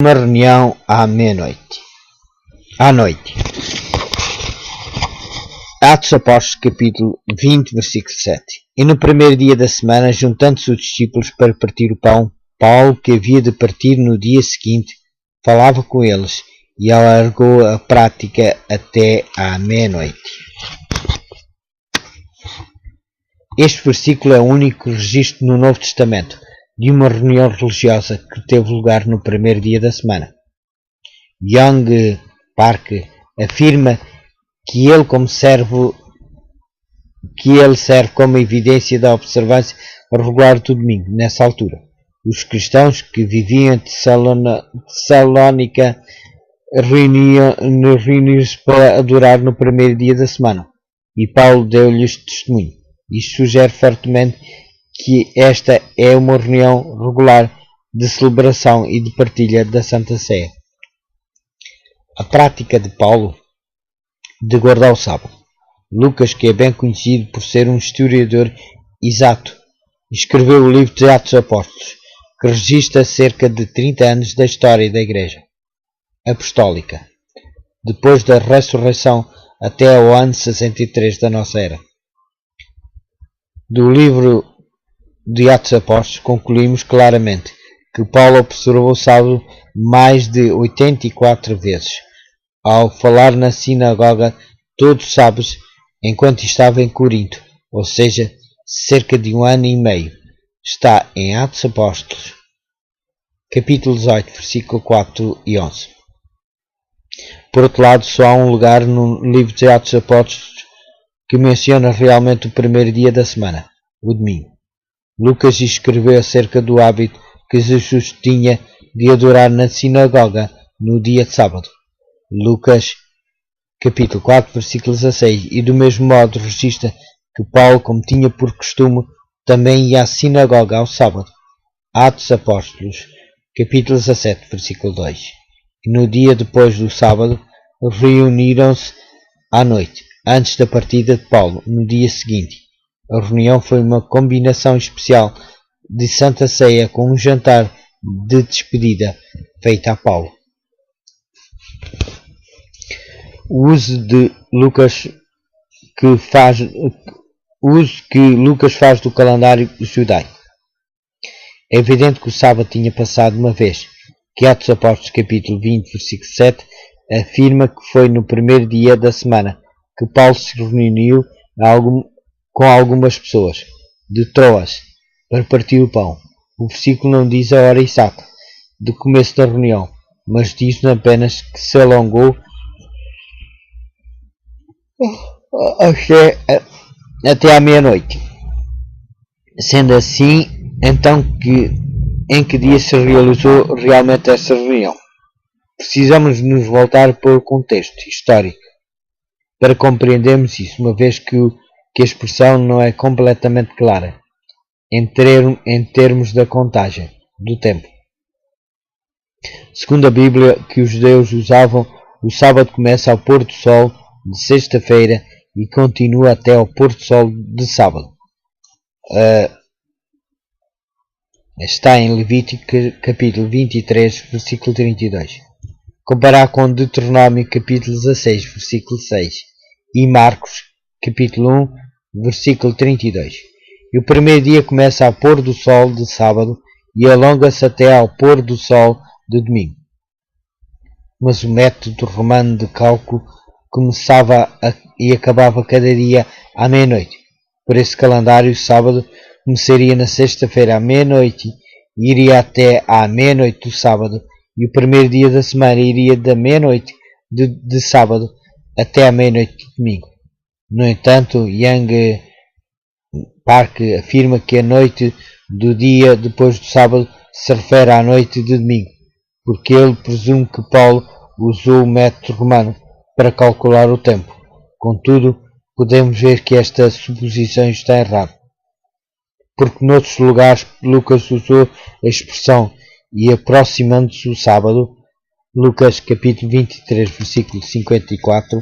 Uma reunião à meia-noite. À noite. Atos Apóstolos, capítulo 20, versículo 7. E no primeiro dia da semana, juntando-se os discípulos para partir o pão, Paulo, que havia de partir no dia seguinte, falava com eles e alargou a prática até à meia-noite. Este versículo é o único registro no Novo Testamento de uma reunião religiosa que teve lugar no primeiro dia da semana. Young Park afirma que ele serve como evidência da observância regular do domingo. Nessa altura, os cristãos que viviam em Tessalónica reuniram-se para adorar no primeiro dia da semana, e Paulo deu-lhes testemunho. Isto sugere fortemente que esta é uma reunião regular de celebração e de partilha da Santa Ceia. A prática de Paulo de guardar o sábado. Lucas, que é bem conhecido por ser um historiador exato, escreveu o livro de Atos Apóstolos, que registra cerca de 30 anos da história da Igreja Apostólica, depois da ressurreição até ao ano 63 da nossa era. Do livro de Atos Apóstolos concluímos claramente que Paulo observou o sábado mais de 84 vezes, ao falar na sinagoga todos os sábados enquanto estava em Corinto, ou seja, cerca de 1 ano e meio. Está em Atos Apóstolos, capítulo 18, versículo 4 e 11. Por outro lado, só há um lugar no livro de Atos Apóstolos que menciona realmente o primeiro dia da semana, o domingo. Lucas escreveu acerca do hábito que Jesus tinha de adorar na sinagoga no dia de sábado. Lucas, capítulo 4, versículo 16. E do mesmo modo registra que Paulo, como tinha por costume, também ia à sinagoga ao sábado. Atos Apóstolos, capítulo 17, versículo 2. E no dia depois do sábado, reuniram-se à noite, antes da partida de Paulo, no dia seguinte. A reunião foi uma combinação especial de Santa Ceia com um jantar de despedida feita a Paulo. O uso que Lucas faz do calendário judaico. É evidente que o sábado tinha passado uma vez, que Atos Apóstolos capítulo 20, versículo 7, afirma que foi no primeiro dia da semana que Paulo se reuniu com algumas pessoas de Troas para partir o pão. O versículo não diz a hora exata do começo da reunião, mas diz apenas que se alongou até à meia-noite. Sendo assim, então em que dia se realizou realmente essa reunião? Precisamos nos voltar para o contexto histórico para compreendermos isso, uma vez que a expressão não é completamente clara em termos da contagem do tempo. Segundo a Bíblia que os judeus usavam, o sábado começa ao pôr do sol de sexta-feira e continua até ao pôr do sol de sábado. Está em Levítico capítulo 23, versículo 32. Comparar com Deuteronômio capítulo 16, versículo 6 e Marcos capítulo 1, versículo 32. E o primeiro dia começa ao pôr do sol de sábado e alonga-se até ao pôr do sol de domingo. Mas o método romano de cálculo começava e acabava cada dia à meia-noite. Por esse calendário, o sábado começaria na sexta-feira à meia-noite e iria até à meia-noite do sábado, e o primeiro dia da semana iria da meia-noite de sábado até à meia-noite de domingo. No entanto, Young Park afirma que a noite do dia depois do sábado se refere à noite de domingo, porque ele presume que Paulo usou o método romano para calcular o tempo. Contudo, podemos ver que esta suposição está errada, porque noutros lugares Lucas usou a expressão e aproximando-se o sábado, Lucas capítulo 23, versículo 54,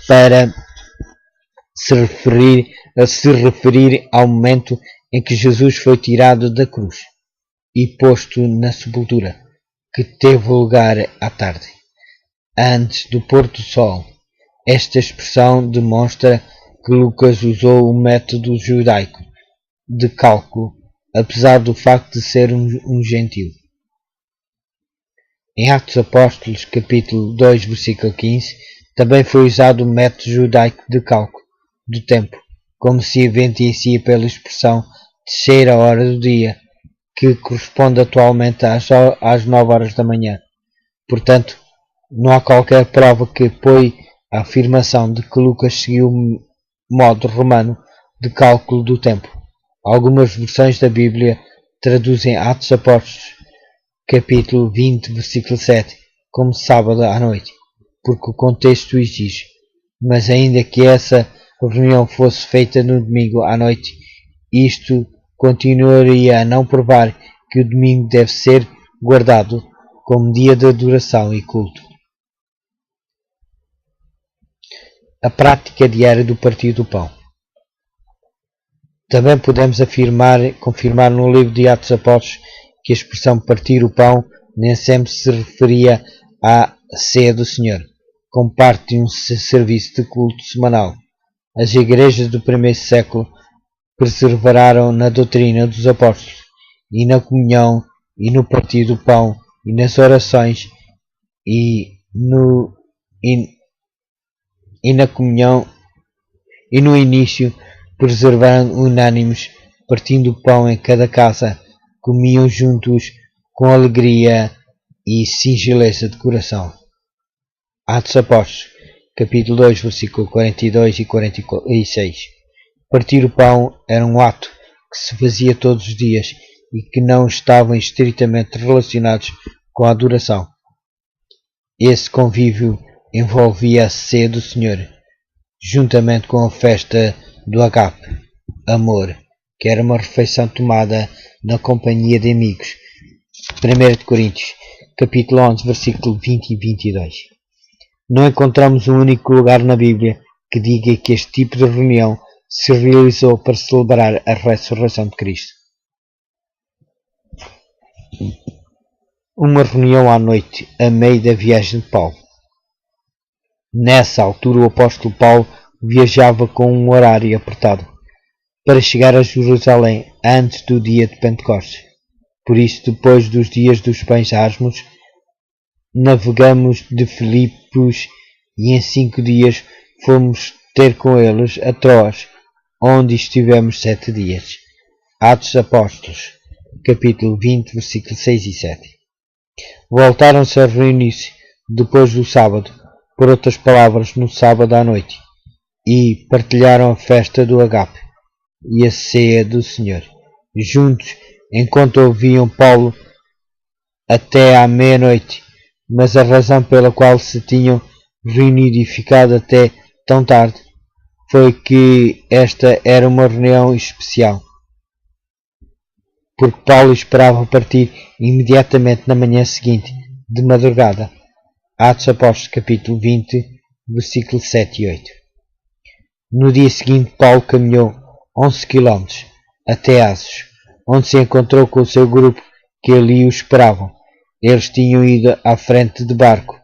para se referir ao momento em que Jesus foi tirado da cruz e posto na sepultura. que teve lugar à tarde, antes do pôr do sol. Esta expressão demonstra que Lucas usou o método judaico de cálculo, apesar do facto de ser um gentio. Em Atos Apóstolos, capítulo 2, versículo 15, também foi usado o método judaico de cálculo do tempo, como se evidencia pela expressão terceira hora do dia, que corresponde atualmente às 9 horas da manhã. Portanto, não há qualquer prova que apoie a afirmação de que Lucas seguiu o modo romano de cálculo do tempo. Algumas versões da Bíblia traduzem Atos Apóstolos, capítulo 20, versículo 7, como sábado à noite, porque o contexto exige. Mas ainda que essa reunião fosse feita no domingo à noite, isto continuaria a não provar que o domingo deve ser guardado como dia de adoração e culto. A prática diária do partir do pão. Também podemos confirmar no livro de Atos Apóstolos que a expressão partir o pão nem sempre se referia à ceia do Senhor, como parte de um serviço de culto semanal. As igrejas do primeiro século perseveraram na doutrina dos apóstolos, e na comunhão, e no partir do pão, e nas orações, e na comunhão, e no início perseveraram unânimes, partindo o pão em cada casa, comiam juntos com alegria e singeleza de coração. Atos Apóstolos, capítulo 2, versículo 42 e 46. Partir o pão era um ato que se fazia todos os dias e que não estavam estritamente relacionados com a adoração. Esse convívio envolvia a ceia do Senhor, juntamente com a festa do agape, amor, que era uma refeição tomada na companhia de amigos. 1 Coríntios, capítulo 11, versículo 20 e 22. Não encontramos um único lugar na Bíblia que diga que este tipo de reunião se realizou para celebrar a ressurreição de Cristo. Uma reunião à noite, a meio da viagem de Paulo. Nessa altura o apóstolo Paulo viajava com um horário apertado para chegar a Jerusalém antes do dia de Pentecostes. Por isso, depois dos dias dos pães asmos, navegamos de Filipos e em 5 dias fomos ter com eles a Troas, onde estivemos 7 dias. Atos Apóstolos, capítulo 20, versículos 6 e 7. Voltaram-se a reunir-se depois do sábado, por outras palavras, no sábado à noite, e partilharam a festa do agape e a ceia do Senhor, juntos, enquanto ouviam Paulo até à meia-noite. Mas a razão pela qual se tinham reunido e ficado até tão tarde foi que esta era uma reunião especial, porque Paulo esperava partir imediatamente na manhã seguinte, de madrugada. Atos Apóstolos, capítulo 20, versículos 7 e 8. No dia seguinte, Paulo caminhou 11 km até Assos, onde se encontrou com o seu grupo que ali o esperavam. Eles tinham ido à frente de barco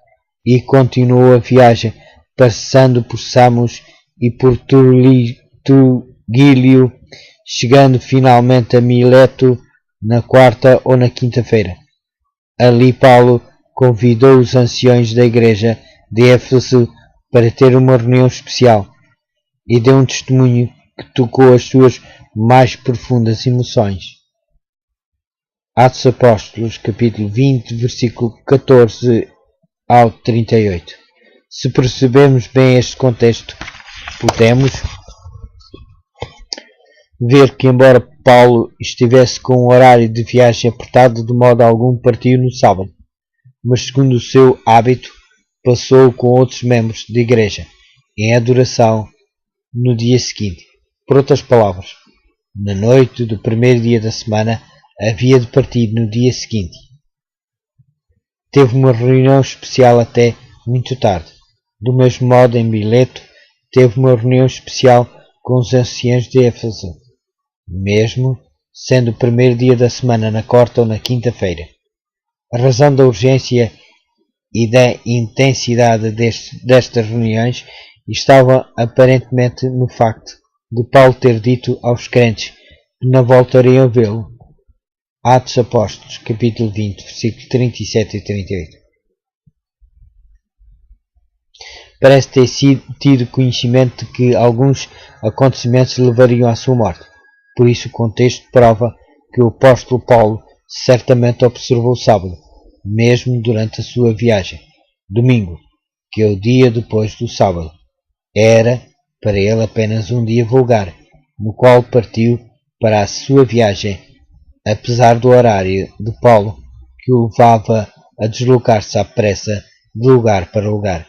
e continuou a viagem, passando por Samos e por Trogilio, chegando finalmente a Mileto na quarta ou na quinta-feira. Ali Paulo convidou os anciões da igreja de Éfeso para ter uma reunião especial e deu um testemunho que tocou as suas mais profundas emoções. Atos Apóstolos, capítulo 20, versículo 14 ao 38. Se percebemos bem este contexto, podemos ver que, embora Paulo estivesse com um horário de viagem apertado, de modo algum partiu no sábado, mas segundo o seu hábito, passou com outros membros da igreja em adoração no dia seguinte. Por outras palavras, na noite do primeiro dia da semana, havia de partir no dia seguinte. Teve uma reunião especial até muito tarde. Do mesmo modo, em Mileto, teve uma reunião especial com os anciãos de Éfeso, mesmo sendo o primeiro dia da semana na quarta ou na quinta-feira. A razão da urgência e da intensidade destas reuniões estava aparentemente no facto de Paulo ter dito aos crentes que não voltariam a vê-lo. Atos Apóstolos, capítulo 20, versículos 37 e 38. Parece ter tido conhecimento de que alguns acontecimentos levariam à sua morte. Por isso o contexto prova que o apóstolo Paulo certamente observou o sábado, mesmo durante a sua viagem. Domingo, que é o dia depois do sábado, era para ele apenas um dia vulgar, no qual partiu para a sua viagem, apesar do horário de Paulo que o levava a deslocar-se à pressa de lugar para lugar.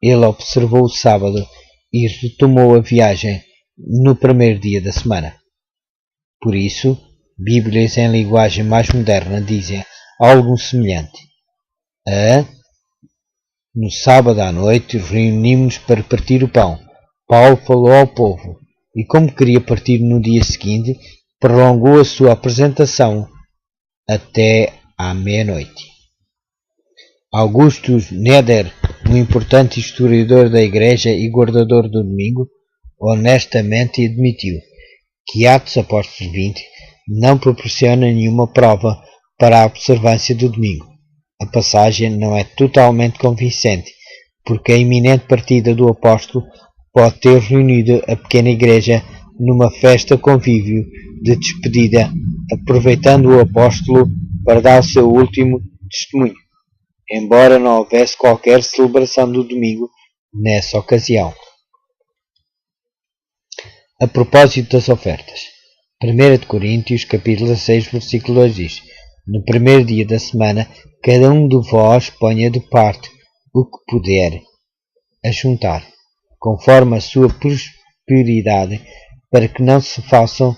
Ele observou o sábado e retomou a viagem no primeiro dia da semana. Por isso, Bíblias em linguagem mais moderna dizem algo semelhante. No sábado à noite reunimos-nos para partir o pão. Paulo falou ao povo e, como queria partir no dia seguinte, prolongou a sua apresentação até à meia-noite. Augustus Neder, um importante historiador da Igreja e guardador do domingo, honestamente admitiu que Atos Apóstolos 20 não proporciona nenhuma prova para a observância do domingo. A passagem não é totalmente convincente, porque a iminente partida do apóstolo pode ter reunido a pequena igreja numa festa convívio de despedida, aproveitando o apóstolo para dar o seu último testemunho, embora não houvesse qualquer celebração do domingo nessa ocasião. A propósito das ofertas, 1 Coríntios capítulo 6, versículo 2 diz: no primeiro dia da semana, cada um de vós ponha de parte o que puder ajuntar, conforme a sua prosperidade, para que não se façam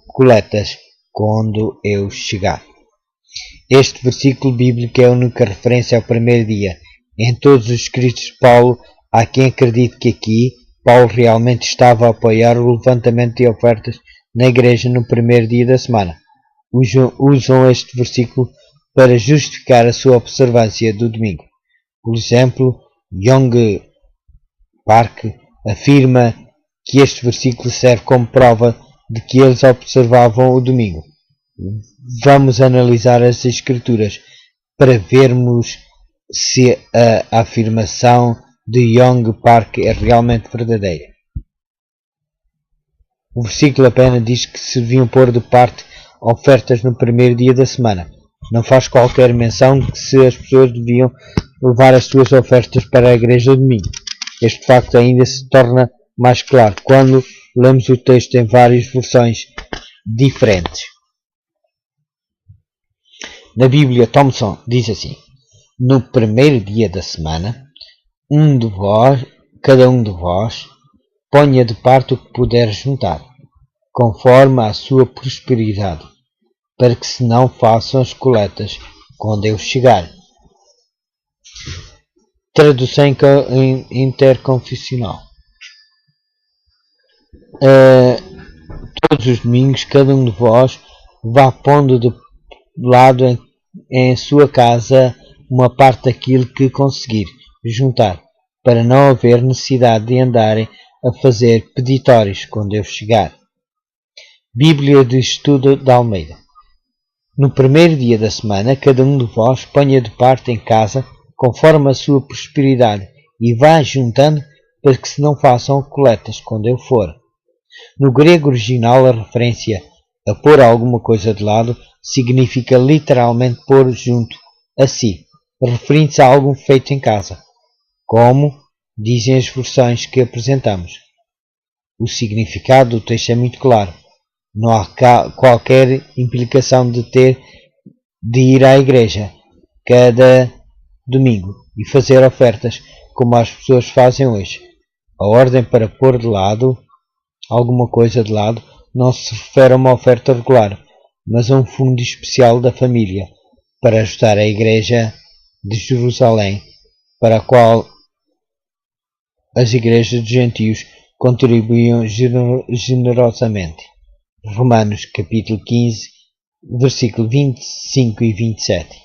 coletas quando eu chegar. Este versículo bíblico é a única referência ao primeiro dia. Em todos os escritos de Paulo, há quem acredite que aqui Paulo realmente estava a apoiar o levantamento de ofertas na igreja no primeiro dia da semana. Usam este versículo para justificar a sua observância do domingo. Por exemplo, Young Park afirma que este versículo serve como prova de que eles observavam o domingo. Vamos analisar as Escrituras para vermos se a afirmação de Young Park é realmente verdadeira. O versículo apenas diz que se deviam pôr de parte ofertas no primeiro dia da semana. Não faz qualquer menção de que se as pessoas deviam levar as suas ofertas para a igreja no domingo. Este facto ainda se torna mais claro quando lemos o texto em várias versões diferentes. Na Bíblia, Thompson diz assim: no primeiro dia da semana, cada um de vós, ponha de parte o que puder juntar, conforme a sua prosperidade, para que se não façam as coletas quando eu chegar. Tradução interconfessional. Todos os domingos, cada um de vós vá pondo de lado em sua casa uma parte daquilo que conseguir juntar, para não haver necessidade de andarem a fazer peditórios quando eu chegar. Bíblia de Estudo de Almeida. No primeiro dia da semana, cada um de vós ponha de parte em casa, conforme a sua prosperidade, e vá juntando, para que se não façam coletas quando eu for. No grego original, a referência a pôr alguma coisa de lado significa literalmente pôr junto a si, referindo-se a algo feito em casa, como dizem as versões que apresentamos. O significado do texto é muito claro. Não há qualquer implicação de ir à igreja cada domingo e fazer ofertas como as pessoas fazem hoje. A ordem para pôr de lado alguma coisa de lado não se refere a uma oferta regular, mas a um fundo especial da família para ajudar a igreja de Jerusalém, para a qual as igrejas dos gentios contribuíam generosamente. Romanos capítulo 15, versículo 25 e 27.